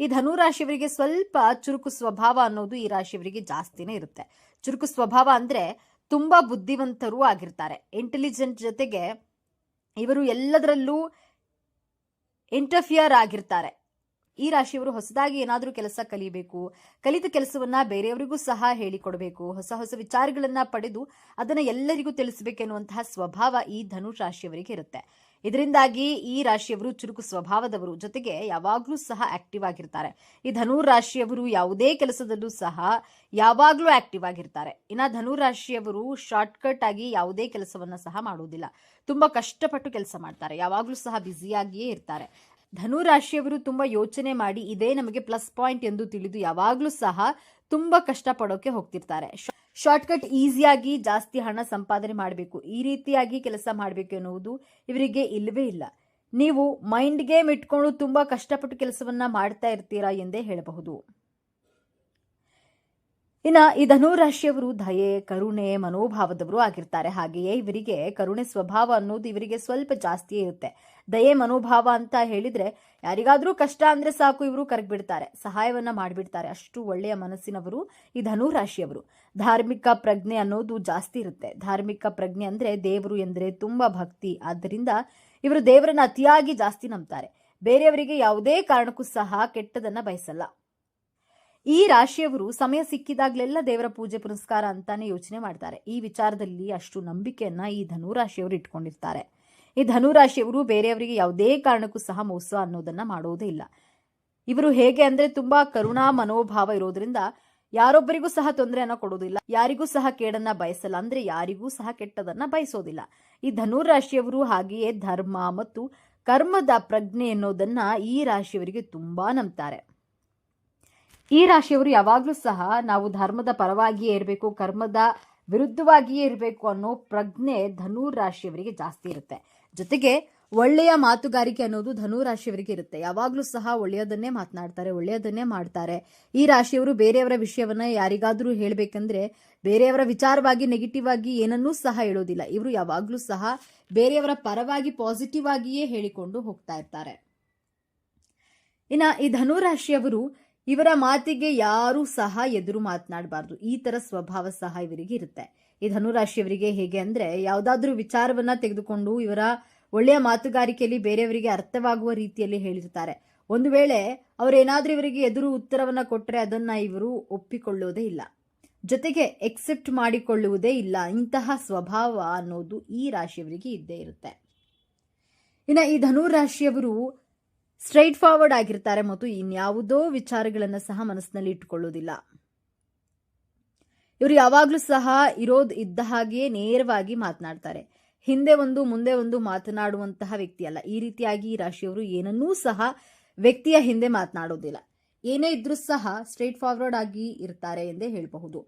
ಈ ಧನು ರಾಶಿಯವರಿಗೆ ಸ್ವಲ್ಪ ಚುರುಕು ಸ್ವಭಾವ ಅನ್ನೋದು ಈ ರಾಶಿಯವರಿಗೆ ಜಾಸ್ತಿನೇ ಇರುತ್ತೆ. ಚುರುಕು ಸ್ವಭಾವ ಅಂದ್ರೆ ತುಂಬಾ ಬುದ್ಧಿವಂತರೂ ಆಗಿರ್ತಾರೆ. ಇಂಟೆಲಿಜೆಂಟ್ ಜೊತೆಗೆ ಇವರು ಎಲ್ಲದರಲ್ಲೂ ಇಂಟರ್ಫಿಯರ್ ಆಗಿರ್ತಾರೆ. ಈ ರಾಶಿಯವರು ಹೊಸದಾಗಿ ಏನಾದರೂ ಕೆಲಸ ಕಲಿಬೇಕು, ಕಲಿತ ಕೆಲಸವನ್ನ ಬೇರೆಯವರಿಗೂ ಸಹ ಹೇಳಿಕೊಡಬೇಕು, ಹೊಸ ಹೊಸ ವಿಚಾರಗಳನ್ನ ಪಡೆದು ಅದನ್ನ ಎಲ್ಲರಿಗೂ ತಿಳಿಸಬೇಕೆನ್ನುವಂತಹ ಸ್ವಭಾವ ಈ ಧನು ರಾಶಿಯವರಿಗೆ ಇರುತ್ತೆ. ಇದರಿಂದಾಗಿ ಈ ರಾಶಿಯವರು ಚುರುಕು ಸ್ವಭಾವದವರು, ಜೊತೆಗೆ ಯಾವಾಗಲೂ ಸಹ ಆಕ್ಟಿವ್ ಆಗಿರ್ತಾರೆ. ಈ ಧನು ರಾಶಿಯವರು ಯಾವುದೇ ಕೆಲಸದಲ್ಲೂ ಸಹ ಯಾವಾಗಲೂ ಆಕ್ಟಿವ್ ಆಗಿರ್ತಾರೆ. ಇನ್ನು ಧನು ರಾಶಿಯವರು ಶಾರ್ಟ್ಕಟ್ ಆಗಿ ಯಾವುದೇ ಕೆಲಸವನ್ನ ಸಹ ಮಾಡುವುದಿಲ್ಲ. ತುಂಬಾ ಕಷ್ಟಪಟ್ಟು ಕೆಲಸ ಮಾಡ್ತಾರೆ. ಯಾವಾಗಲೂ ಸಹ ಬ್ಯುಸಿಯಾಗಿಯೇ ಇರ್ತಾರೆ. ಧನು ರಾಶಿಯವರು ತುಂಬಾ ಯೋಚನೆ ಮಾಡಿ ಇದೇ ನಮಗೆ ಪ್ಲಸ್ ಪಾಯಿಂಟ್ ಎಂದು ತಿಳಿದು ಯಾವಾಗಲೂ ಸಹ ತುಂಬಾ ಕಷ್ಟಪಡೋಕೆ ಹೋಗ್ತಿರ್ತಾರೆ. ಶಾರ್ಟ್ಕಟ್ ಈಸಿಯಾಗಿ ಜಾಸ್ತಿ ಹಣ ಸಂಪಾದನೆ ಮಾಡಬೇಕು, ಈ ರೀತಿಯಾಗಿ ಕೆಲಸ ಮಾಡಬೇಕು ಎನ್ನುವುದು ಇವರಿಗೆ ಇಲ್ಲವೇ ಇಲ್ಲ. ನೀವು ಮೈಂಡ್ ಗೇಮ್ ಇಟ್ಕೊಂಡು ತುಂಬಾ ಕಷ್ಟಪಟ್ಟು ಕೆಲಸವನ್ನ ಮಾಡ್ತಾ ಇರ್ತೀರಾ ಎಂದೇ ಹೇಳಬಹುದು. ಇನ್ನ ಈ ಧನು ರಾಶಿಯವರು ದಯೆ, ಕರುಣೆ ಮನೋಭಾವದವರು ಆಗಿರ್ತಾರೆ. ಹಾಗೆಯೇ ಇವರಿಗೆ ಕರುಣೆ ಸ್ವಭಾವ ಅನ್ನೋದು ಇವರಿಗೆ ಸ್ವಲ್ಪ ಜಾಸ್ತಿಯೇ ಇರುತ್ತೆ. ದಯೆ ಮನೋಭಾವ ಅಂತ ಹೇಳಿದ್ರೆ ಯಾರಿಗಾದ್ರೂ ಕಷ್ಟ ಅಂದ್ರೆ ಸಾಕು ಇವರು ಕರಗ್ಬಿಡ್ತಾರೆ, ಸಹಾಯವನ್ನ ಮಾಡಿಬಿಡ್ತಾರೆ. ಅಷ್ಟು ಒಳ್ಳೆಯ ಮನಸ್ಸಿನವರು ಈ ಧನು ರಾಶಿಯವರು. ಧಾರ್ಮಿಕ ಪ್ರಜ್ಞೆ ಅನ್ನೋದು ಜಾಸ್ತಿ ಇರುತ್ತೆ. ಧಾರ್ಮಿಕ ಪ್ರಜ್ಞೆ ಅಂದ್ರೆ ದೇವರು ಎಂದ್ರೆ ತುಂಬಾ ಭಕ್ತಿ. ಆದ್ದರಿಂದ ಇವರು ದೇವರನ್ನ ಅತಿಯಾಗಿ ಜಾಸ್ತಿ ನಂಬ್ತಾರೆ. ಬೇರೆಯವರಿಗೆ ಯಾವುದೇ ಕಾರಣಕ್ಕೂ ಸಹ ಕೆಟ್ಟದನ್ನ ಬಯಸಲ್ಲ. ಈ ರಾಶಿಯವರು ಸಮಯ ಸಿಕ್ಕಿದಾಗಲೆಲ್ಲ ದೇವರ ಪೂಜೆ ಪುನಸ್ಕಾರ ಅಂತಾನೆ ಯೋಚನೆ ಮಾಡ್ತಾರೆ. ಈ ವಿಚಾರದಲ್ಲಿ ಅಷ್ಟು ನಂಬಿಕೆಯನ್ನ ಈ ಧನು ರಾಶಿಯವರು ಇಟ್ಕೊಂಡಿರ್ತಾರೆ. ಈ ಧನು ರಾಶಿಯವರು ಬೇರೆಯವರಿಗೆ ಯಾವುದೇ ಕಾರಣಕ್ಕೂ ಸಹ ಮೋಸ ಅನ್ನೋದನ್ನ ಮಾಡೋದೇ ಇಲ್ಲ. ಇವರು ಹೇಗೆ ಅಂದ್ರೆ ತುಂಬಾ ಕರುಣಾ ಮನೋಭಾವ ಇರೋದ್ರಿಂದ ಯಾರೊಬ್ಬರಿಗೂ ಸಹ ತೊಂದರೆಯನ್ನ ಕೊಡೋದಿಲ್ಲ, ಯಾರಿಗೂ ಸಹ ಕೇಡನ್ನ ಬಯಸಲ್ಲ, ಅಂದ್ರೆ ಯಾರಿಗೂ ಸಹ ಕೆಟ್ಟದನ್ನ ಬಯಸೋದಿಲ್ಲ. ಈ ಧನು ರಾಶಿಯವರು ಹಾಗೆಯೇ ಧರ್ಮ ಮತ್ತು ಕರ್ಮದ ಪ್ರಜ್ಞೆ ಎನ್ನುವುದನ್ನ ಈ ರಾಶಿಯವರಿಗೆ ತುಂಬಾ ನಂಬ್ತಾರೆ. ಈ ರಾಶಿಯವರು ಯಾವಾಗಲೂ ಸಹ ನಾವು ಧರ್ಮದ ಪರವಾಗಿಯೇ ಇರಬೇಕು, ಕರ್ಮದ ವಿರುದ್ಧವಾಗಿಯೇ ಇರಬೇಕು ಅನ್ನೋ ಪ್ರಜ್ಞೆ ಧನು ರಾಶಿಯವರಿಗೆ ಜಾಸ್ತಿ ಇರುತ್ತೆ. ಜೊತೆಗೆ ಒಳ್ಳೆಯ ಮಾತುಗಾರಿಕೆ ಅನ್ನೋದು ಧನು ರಾಶಿಯವರಿಗೆ ಇರುತ್ತೆ. ಯಾವಾಗಲೂ ಸಹ ಒಳ್ಳೆಯದನ್ನೇ ಮಾತನಾಡ್ತಾರೆ, ಒಳ್ಳೆಯದನ್ನೇ ಮಾಡ್ತಾರೆ. ಈ ರಾಶಿಯವರು ಬೇರೆಯವರ ವಿಷಯವನ್ನ ಯಾರಿಗಾದ್ರೂ ಹೇಳಬೇಕಂದ್ರೆ ಬೇರೆಯವರ ವಿಚಾರವಾಗಿ ನೆಗೆಟಿವ್ ಆಗಿ ಏನನ್ನೂ ಸಹ ಹೇಳೋದಿಲ್ಲ. ಇವರು ಯಾವಾಗಲೂ ಸಹ ಬೇರೆಯವರ ಪರವಾಗಿ ಪಾಸಿಟಿವ್ ಆಗಿಯೇ ಹೇಳಿಕೊಂಡು ಹೋಗ್ತಾ ಇರ್ತಾರೆ. ಇನ್ನ ಈ ಧನು ರಾಶಿಯವರು ಇವರ ಮಾತಿಗೆ ಯಾರೂ ಸಹ ಎದುರು ಮಾತನಾಡಬಾರ್ದು, ಈ ತರ ಸ್ವಭಾವ ಸಹ ಇವರಿಗೆ ಇರುತ್ತೆ. ಈ ಧನು ರಾಶಿಯವರಿಗೆ ಹೇಗೆ ಅಂದ್ರೆ ಯಾವುದಾದ್ರೂ ವಿಚಾರವನ್ನ ತೆಗೆದುಕೊಂಡು ಇವರ ಒಳ್ಳೆಯ ಮಾತುಗಾರಿಕೆಯಲ್ಲಿ ಬೇರೆಯವರಿಗೆ ಅರ್ಥವಾಗುವ ರೀತಿಯಲ್ಲಿ ಹೇಳಿರ್ತಾರೆ. ಒಂದು ವೇಳೆ ಅವರೇನಾದ್ರೂ ಇವರಿಗೆ ಎದುರು ಉತ್ತರವನ್ನ ಕೊಟ್ಟರೆ ಅದನ್ನ ಇವರು ಒಪ್ಪಿಕೊಳ್ಳೋದೇ ಇಲ್ಲ, ಜೊತೆಗೆ ಎಕ್ಸೆಪ್ಟ್ ಮಾಡಿಕೊಳ್ಳುವುದೇ ಇಲ್ಲ. ಇಂತಹ ಸ್ವಭಾವ ಅನ್ನೋದು ಈ ರಾಶಿಯವರಿಗೆ ಇದ್ದೇ ಇರುತ್ತೆ. ಇನ್ನು ಈ ಧನು ರಾಶಿಯವರು ಸ್ಟ್ರೈಟ್ ಫಾರ್ವರ್ಡ್ ಆಗಿರ್ತಾರೆ ಮತ್ತು ಇನ್ಯಾವುದೋ ವಿಚಾರಗಳನ್ನ ಸಹ ಮನಸ್ಸಿನಲ್ಲಿ ಇಟ್ಟುಕೊಳ್ಳೋದಿಲ್ಲ. ಇವರು ಯಾವಾಗಲೂ ಸಹ ಇದ್ದ ಹಾಗೆಯೇ ನೇರವಾಗಿ ಮಾತನಾಡ್ತಾರೆ. ಹಿಂದೆ ಒಂದು ಮುಂದೆ ಒಂದು ಮಾತನಾಡುವಂತಹ ವ್ಯಕ್ತಿ ಅಲ್ಲ. ಈ ರೀತಿಯಾಗಿ ಈ ರಾಶಿಯವರು ಏನನ್ನೂ ಸಹ ವ್ಯಕ್ತಿಯ ಹಿಂದೆ ಮಾತನಾಡೋದಿಲ್ಲ. ಏನೇ ಇದ್ರೂ ಸಹ ಸ್ಟ್ರೈಟ್ ಫಾರ್ವರ್ಡ್ ಆಗಿ ಇರ್ತಾರೆ ಎಂದೇ ಹೇಳಬಹುದು.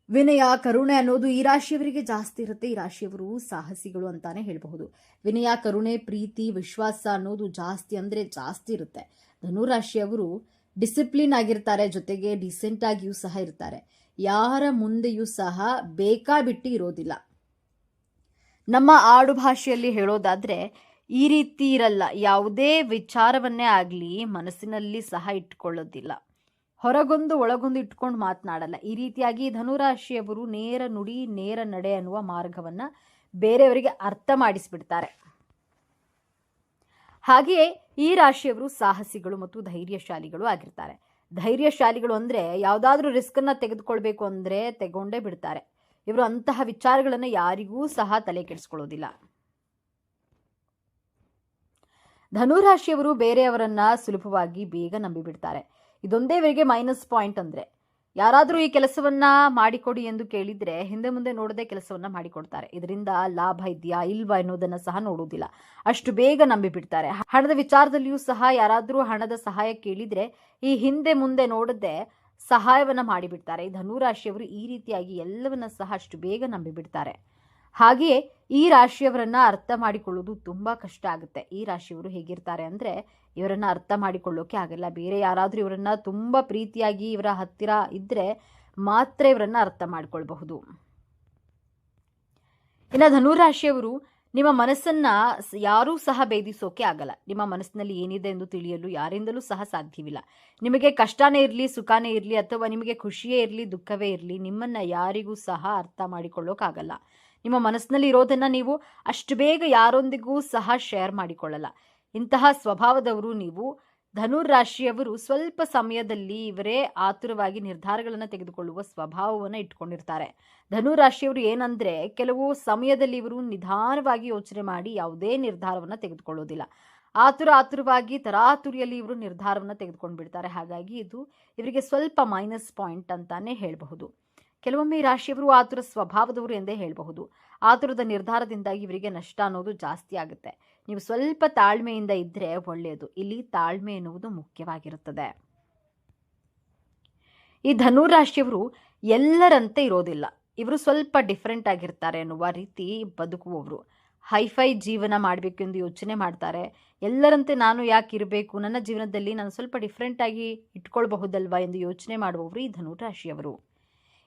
ವಿನಯ, ಕರುಣೆ ಅನ್ನೋದು ಈ ರಾಶಿಯವರಿಗೆ ಜಾಸ್ತಿ ಇರುತ್ತೆ. ಈ ರಾಶಿಯವರು ಸಾಹಸಿಗಳು ಅಂತಾನೆ ಹೇಳಬಹುದು. ವಿನಯ, ಕರುಣೆ, ಪ್ರೀತಿ, ವಿಶ್ವಾಸ ಅನ್ನೋದು ಜಾಸ್ತಿ ಅಂದ್ರೆ ಜಾಸ್ತಿ ಇರುತ್ತೆ. ಧನು ರಾಶಿಯವರು ಡಿಸಿಪ್ಲಿನ್ ಆಗಿರ್ತಾರೆ, ಜೊತೆಗೆ ಡಿಸೆಂಟ್ ಆಗಿಯೂ ಸಹ ಇರ್ತಾರೆ. ಯಾರ ಮುಂದೆಯೂ ಸಹ ಬೇಕಾಬಿಟ್ಟಿ ಇರೋದಿಲ್ಲ. ನಮ್ಮ ಆಡು ಭಾಷೆಯಲ್ಲಿ ಹೇಳೋದಾದ್ರೆ ಈ ರೀತಿ ಇರಲ್ಲ. ಯಾವುದೇ ವಿಚಾರವನ್ನೇ ಆಗಲಿ ಮನಸ್ಸಿನಲ್ಲಿ ಸಹ ಇಟ್ಕೊಳ್ಳೋದಿಲ್ಲ. ಹೊರಗೊಂದು ಒಳಗೊಂದು ಇಟ್ಕೊಂಡು ಮಾತನಾಡಲ್ಲ. ಈ ರೀತಿಯಾಗಿ ಧನುರಾಶಿಯವರು ನೇರ ನುಡಿ ನೇರ ನಡೆ ಅನ್ನುವ ಮಾರ್ಗವನ್ನ ಬೇರೆಯವರಿಗೆ ಅರ್ಥ ಮಾಡಿಸ್ಬಿಡ್ತಾರೆ. ಹಾಗೆಯೇ ಈ ರಾಶಿಯವರು ಸಾಹಸಿಗಳು ಮತ್ತು ಧೈರ್ಯಶಾಲಿಗಳು ಆಗಿರ್ತಾರೆ. ಧೈರ್ಯಶಾಲಿಗಳು ಅಂದರೆ ಯಾವುದಾದ್ರೂ ರಿಸ್ಕನ್ನು ತೆಗೆದುಕೊಳ್ಬೇಕು ಅಂದರೆ ತಗೊಂಡೇ ಬಿಡ್ತಾರೆ. ಇವರು ಅಂತಹ ವಿಚಾರಗಳನ್ನು ಯಾರಿಗೂ ಸಹ ತಲೆ ಕೆಡಿಸ್ಕೊಳ್ಳೋದಿಲ್ಲ. ಧನುರಾಶಿಯವರು ಬೇರೆಯವರನ್ನ ಸುಲಭವಾಗಿ ಬೇಗ ನಂಬಿಬಿಡ್ತಾರೆ. ಇದೊಂದೇ ಇವರಿಗೆ ಮೈನಸ್ ಪಾಯಿಂಟ್. ಅಂದರೆ ಯಾರಾದರೂ ಈ ಕೆಲಸವನ್ನ ಮಾಡಿಕೊಡಿ ಎಂದು ಕೇಳಿದ್ರೆ ಹಿಂದೆ ಮುಂದೆ ನೋಡದೆ ಕೆಲಸವನ್ನ ಮಾಡಿಕೊಡ್ತಾರೆ. ಇದರಿಂದ ಲಾಭ ಇದೆಯಾ ಇಲ್ವಾ ಎನ್ನುವುದನ್ನ ಸಹ ನೋಡುವುದಿಲ್ಲ, ಅಷ್ಟು ಬೇಗ ನಂಬಿಬಿಡ್ತಾರೆ. ಹಣದ ವಿಚಾರದಲ್ಲಿಯೂ ಸಹ ಯಾರಾದರೂ ಹಣದ ಸಹಾಯ ಕೇಳಿದ್ರೆ ಈ ಹಿಂದೆ ಮುಂದೆ ನೋಡದೆ ಸಹಾಯವನ್ನ ಮಾಡಿಬಿಡ್ತಾರೆ. ಈ ಧನುರಾಶಿಯವರು ಈ ರೀತಿಯಾಗಿ ಎಲ್ಲವನ್ನ ಸಹ ಅಷ್ಟು ಬೇಗ ನಂಬಿಬಿಡ್ತಾರೆ. ಹಾಗೆಯೇ ಈ ರಾಶಿಯವರನ್ನ ಅರ್ಥ ಮಾಡಿಕೊಳ್ಳುವುದು ತುಂಬಾ ಕಷ್ಟ ಆಗುತ್ತೆ. ಈ ರಾಶಿಯವರು ಹೇಗಿರ್ತಾರೆ ಅಂದ್ರೆ ಇವರನ್ನ ಅರ್ಥ ಮಾಡಿಕೊಳ್ಳೋಕೆ ಆಗಲ್ಲ. ಬೇರೆ ಯಾರಾದರೂ ಇವರನ್ನ ತುಂಬಾ ಪ್ರೀತಿಯಾಗಿ ಇವರ ಹತ್ತಿರ ಇದ್ರೆ ಮಾತ್ರ ಇವರನ್ನ ಅರ್ಥ ಮಾಡಿಕೊಳ್ಬಹುದು. ಇನ್ನು ಧನುರಾಶಿಯವರು ನಿಮ್ಮ ಮನಸ್ಸನ್ನ ಯಾರೂ ಸಹ ಭೇದಿಸೋಕೆ ಆಗಲ್ಲ. ನಿಮ್ಮ ಮನಸ್ಸಿನಲ್ಲಿ ಏನಿದೆ ಎಂದು ತಿಳಿಯಲು ಯಾರಿಂದಲೂ ಸಹ ಸಾಧ್ಯವಿಲ್ಲ. ನಿಮಗೆ ಕಷ್ಟನೇ ಇರಲಿ ಸುಖನೇ ಇರಲಿ ಅಥವಾ ನಿಮಗೆ ಖುಷಿಯೇ ಇರಲಿ ದುಃಖವೇ ಇರಲಿ ನಿಮ್ಮನ್ನ ಯಾರಿಗೂ ಸಹ ಅರ್ಥ ಮಾಡಿಕೊಳ್ಳೋಕ್ಕಾಗಲ್ಲ. ನಿಮ್ಮ ಮನಸ್ಸಿನಲ್ಲಿ ಇರೋದನ್ನ ನೀವು ಅಷ್ಟು ಬೇಗ ಯಾರೊಂದಿಗೂ ಸಹ ಶೇರ್ ಮಾಡಿಕೊಳ್ಳಲ್ಲ. ಇಂತಹ ಸ್ವಭಾವದವರು ನೀವು. ಧನುರಾಶಿಯವರು ಸ್ವಲ್ಪ ಸಮಯದಲ್ಲಿ ಇವರೇ ಆತುರವಾಗಿ ನಿರ್ಧಾರಗಳನ್ನು ತೆಗೆದುಕೊಳ್ಳುವ ಸ್ವಭಾವವನ್ನು ಇಟ್ಕೊಂಡಿರ್ತಾರೆ. ಧನುರಾಶಿಯವರು ಏನಂದ್ರೆ ಕೆಲವು ಸಮಯದಲ್ಲಿ ಇವರು ನಿಧಾನವಾಗಿ ಯೋಚನೆ ಮಾಡಿ ಯಾವುದೇ ನಿರ್ಧಾರವನ್ನು ತೆಗೆದುಕೊಳ್ಳೋದಿಲ್ಲ. ಆತುರವಾಗಿ ತರಾತುರಿಯಲ್ಲಿ ಇವರು ನಿರ್ಧಾರವನ್ನು ತೆಗೆದುಕೊಂಡು ಬಿಡ್ತಾರೆ. ಹಾಗಾಗಿ ಇದು ಇವರಿಗೆ ಸ್ವಲ್ಪ ಮೈನಸ್ ಪಾಯಿಂಟ್ ಅಂತಾನೆ ಹೇಳಬಹುದು. ಕೆಲವೊಮ್ಮೆ ಈ ರಾಶಿಯವರು ಆತುರ ಸ್ವಭಾವದವರು ಎಂದೇ ಹೇಳಬಹುದು. ಆತುರದ ನಿರ್ಧಾರದಿಂದಾಗಿ ಇವರಿಗೆ ನಷ್ಟ ಅನ್ನೋದು ಜಾಸ್ತಿ ಆಗುತ್ತೆ. ನೀವು ಸ್ವಲ್ಪ ತಾಳ್ಮೆಯಿಂದ ಇದ್ರೆ ಒಳ್ಳೆಯದು. ಇಲ್ಲಿ ತಾಳ್ಮೆ ಎನ್ನುವುದು ಮುಖ್ಯವಾಗಿರುತ್ತದೆ. ಈ ಧನುರಾಶಿಯವರು ಎಲ್ಲರಂತೆ ಇರೋದಿಲ್ಲ. ಇವರು ಸ್ವಲ್ಪ ಡಿಫರೆಂಟ್ ಆಗಿರ್ತಾರೆ ಅನ್ನುವ ರೀತಿ ಬದುಕುವವರು. ಹೈಫೈ ಜೀವನ ಮಾಡಬೇಕೆಂದು ಯೋಚನೆ ಮಾಡ್ತಾರೆ. ಎಲ್ಲರಂತೆ ನಾನು ಯಾಕೆ ಇರಬೇಕು, ನನ್ನ ಜೀವನದಲ್ಲಿ ನಾನು ಸ್ವಲ್ಪ ಡಿಫರೆಂಟ್ ಆಗಿ ಇಟ್ಕೊಳ್ಬಹುದಲ್ವಾ ಎಂದು ಯೋಚನೆ ಮಾಡುವವರು ಈ ಧನುರಾಶಿಯವರು.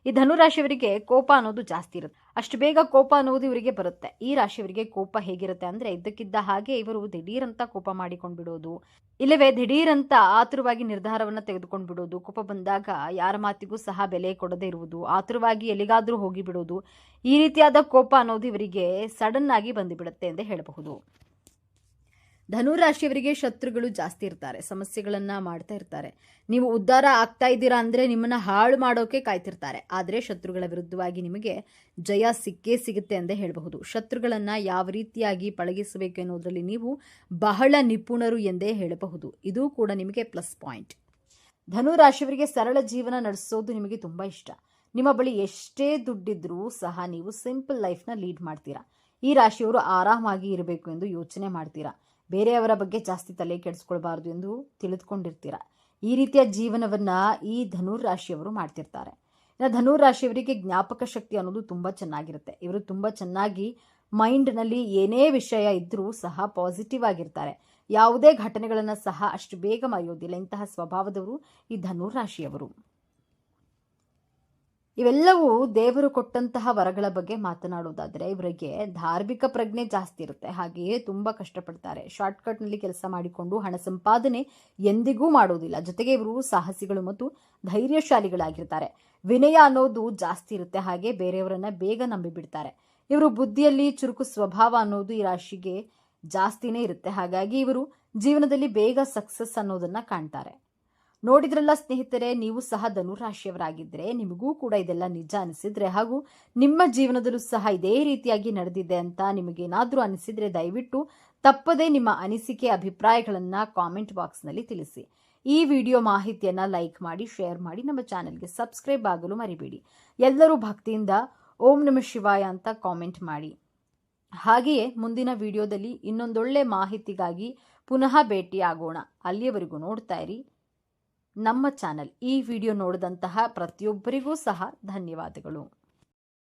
ಈ ಧನುರಾಶಿಯವರಿಗೆ ಕೋಪ ಅನ್ನೋದು ಜಾಸ್ತಿ ಇರುತ್ತೆ. ಅಷ್ಟು ಬೇಗ ಕೋಪ ಅನ್ನೋದು ಇವರಿಗೆ ಬರುತ್ತೆ. ಈ ರಾಶಿಯವರಿಗೆ ಕೋಪ ಹೇಗಿರುತ್ತೆ ಅಂದ್ರೆ ಇದ್ದಕ್ಕಿದ್ದ ಹಾಗೆ ಇವರು ದಿಢೀರಂತ ಕೋಪ ಮಾಡಿಕೊಂಡು ಬಿಡೋದು, ಇಲ್ಲವೇ ದಿಢೀರಂತ ಆತುರವಾಗಿ ನಿರ್ಧಾರವನ್ನ ತೆಗೆದುಕೊಂಡು ಬಿಡೋದು. ಕೋಪ ಬಂದಾಗ ಯಾರ ಮಾತಿಗೂ ಸಹ ಬೆಲೆ ಕೊಡದೇ ಇರುವುದು, ಆತುರವಾಗಿ ಎಲ್ಲಿಗಾದ್ರೂ ಹೋಗಿ ಬಿಡೋದು. ಈ ರೀತಿಯಾದ ಕೋಪ ಅನ್ನೋದು ಇವರಿಗೆ ಸಡನ್ ಆಗಿ ಬಂದುಬಿಡುತ್ತೆ ಎಂದು ಹೇಳಬಹುದು. ಧನುರಾಶಿಯವರಿಗೆ ಶತ್ರುಗಳು ಜಾಸ್ತಿ ಇರ್ತಾರೆ. ಸಮಸ್ಯೆಗಳನ್ನ ಮಾಡ್ತಾ ಇರ್ತಾರೆ. ನೀವು ಉದ್ಧಾರ ಆಗ್ತಾ ಇದ್ದೀರಾ ಅಂದ್ರೆ ನಿಮ್ಮನ್ನ ಹಾಳು ಮಾಡೋಕೆ ಕಾಯ್ತಿರ್ತಾರೆ. ಆದರೆ ಶತ್ರುಗಳ ವಿರುದ್ಧವಾಗಿ ನಿಮಗೆ ಜಯ ಸಿಕ್ಕೇ ಸಿಗುತ್ತೆ ಎಂದೇ ಹೇಳಬಹುದು. ಶತ್ರುಗಳನ್ನ ಯಾವ ರೀತಿಯಾಗಿ ಪಳಗಿಸಬೇಕು ಎನ್ನುವುದರಲ್ಲಿ ನೀವು ಬಹಳ ನಿಪುಣರು ಎಂದೇ ಹೇಳಬಹುದು. ಇದು ಕೂಡ ನಿಮಗೆ ಪ್ಲಸ್ ಪಾಯಿಂಟ್. ಧನುರಾಶಿಯವರಿಗೆ ಸರಳ ಜೀವನ ನಡೆಸೋದು ನಿಮಗೆ ತುಂಬಾ ಇಷ್ಟ. ನಿಮ್ಮ ಬಳಿ ಎಷ್ಟೇ ದುಡ್ಡಿದ್ರೂ ಸಹ ನೀವು ಸಿಂಪಲ್ ಲೈಫ್ನ ಲೀಡ್ ಮಾಡ್ತೀರಾ. ಈ ರಾಶಿಯವರು ಆರಾಮಾಗಿ ಇರಬೇಕು ಎಂದು ಯೋಚನೆ ಮಾಡ್ತೀರಾ. ಬೇರೆಯವರ ಬಗ್ಗೆ ಜಾಸ್ತಿ ತಲೆ ಕೆಡಿಸ್ಕೊಳ್ಬಾರ್ದು ಎಂದು ತಿಳಿದುಕೊಂಡಿರ್ತೀರ. ಈ ರೀತಿಯ ಜೀವನವನ್ನ ಈ ಧನುರಾಶಿಯವರು ಮಾಡ್ತಿರ್ತಾರೆ. ಇನ್ನು ಧನುರಾಶಿಯವರಿಗೆ ಜ್ಞಾಪಕ ಶಕ್ತಿ ಅನ್ನೋದು ತುಂಬಾ ಚೆನ್ನಾಗಿರುತ್ತೆ. ಇವರು ತುಂಬಾ ಚೆನ್ನಾಗಿ ಮೈಂಡ್ನಲ್ಲಿ ಏನೇ ವಿಷಯ ಇದ್ರೂ ಸಹ ಪಾಸಿಟಿವ್ ಆಗಿರ್ತಾರೆ. ಯಾವುದೇ ಘಟನೆಗಳನ್ನು ಸಹ ಅಷ್ಟು ಬೇಗ ಮರೆಯೋದಿಲ್ಲ. ಇಂತಹ ಸ್ವಭಾವದವರು ಈ ಧನುರಾಶಿಯವರು. ಇವೆಲ್ಲವೂ ದೇವರು ಕೊಟ್ಟಂತಹ ವರಗಳ ಬಗ್ಗೆ ಮಾತನಾಡೋದಾದ್ರೆ ಇವರಿಗೆ ಧಾರ್ಮಿಕ ಪ್ರಜ್ಞೆ ಜಾಸ್ತಿ ಇರುತ್ತೆ. ಹಾಗೆಯೇ ತುಂಬಾ ಕಷ್ಟಪಡ್ತಾರೆ. ಶಾರ್ಟ್ಕಟ್ನಲ್ಲಿ ಕೆಲಸ ಮಾಡಿಕೊಂಡು ಹಣ ಸಂಪಾದನೆ ಎಂದಿಗೂ ಮಾಡೋದಿಲ್ಲ. ಜೊತೆಗೆ ಇವರು ಸಾಹಸಿಗಳು ಮತ್ತು ಧೈರ್ಯಶಾಲಿಗಳಾಗಿರ್ತಾರೆ. ವಿನಯ ಅನ್ನೋದು ಜಾಸ್ತಿ ಇರುತ್ತೆ. ಹಾಗೆ ಬೇರೆಯವರನ್ನ ಬೇಗ ನಂಬಿಬಿಡ್ತಾರೆ. ಇವರು ಬುದ್ಧಿಯಲ್ಲಿ ಚುರುಕು ಸ್ವಭಾವ ಅನ್ನೋದು ಈ ರಾಶಿಗೆ ಜಾಸ್ತಿನೇ ಇರುತ್ತೆ. ಹಾಗಾಗಿ ಇವರು ಜೀವನದಲ್ಲಿ ಬೇಗ ಸಕ್ಸಸ್ ಅನ್ನೋದನ್ನ ಕಾಣ್ತಾರೆ. ನೋಡಿದ್ರಲ್ಲ ಸ್ನೇಹಿತರೆ, ನೀವು ಸಹ ಧನುರಾಶಿಯವರಾಗಿದ್ದರೆ ನಿಮಗೂ ಕೂಡ ಇದೆಲ್ಲ ನಿಜ ಅನಿಸಿದ್ರೆ ಹಾಗೂ ನಿಮ್ಮ ಜೀವನದಲ್ಲೂ ಸಹ ಇದೇ ರೀತಿಯಾಗಿ ನಡೆದಿದೆ ಅಂತ ನಿಮಗೇನಾದರೂ ಅನಿಸಿದ್ರೆ ದಯವಿಟ್ಟು ತಪ್ಪದೇ ನಿಮ್ಮ ಅನಿಸಿಕೆ ಅಭಿಪ್ರಾಯಗಳನ್ನು ಕಾಮೆಂಟ್ ಬಾಕ್ಸ್ನಲ್ಲಿ ತಿಳಿಸಿ. ಈ ವಿಡಿಯೋ ಮಾಹಿತಿಯನ್ನು ಲೈಕ್ ಮಾಡಿ, ಶೇರ್ ಮಾಡಿ, ನಮ್ಮ ಚಾನೆಲ್ಗೆ ಸಬ್ಸ್ಕ್ರೈಬ್ ಆಗಲು ಮರಿಬೇಡಿ. ಎಲ್ಲರೂ ಭಕ್ತಿಯಿಂದ ಓಂ ನಮಃ ಶಿವಾಯ ಅಂತ ಕಾಮೆಂಟ್ ಮಾಡಿ. ಹಾಗೆಯೇ ಮುಂದಿನ ವಿಡಿಯೋದಲ್ಲಿ ಇನ್ನೊಂದೊಳ್ಳೆ ಮಾಹಿತಿಗಾಗಿ ಪುನಃ ಭೇಟಿಯಾಗೋಣ. ಅಲ್ಲಿಯವರೆಗೂ ನೋಡ್ತಾ ಇರಿ ನಮ್ಮ ಚಾನೆಲ್. ಈ ವಿಡಿಯೋ ನೋಡಿದಂತಹ ಪ್ರತಿಯೊಬ್ಬರಿಗೂ ಸಹ ಧನ್ಯವಾದಗಳು.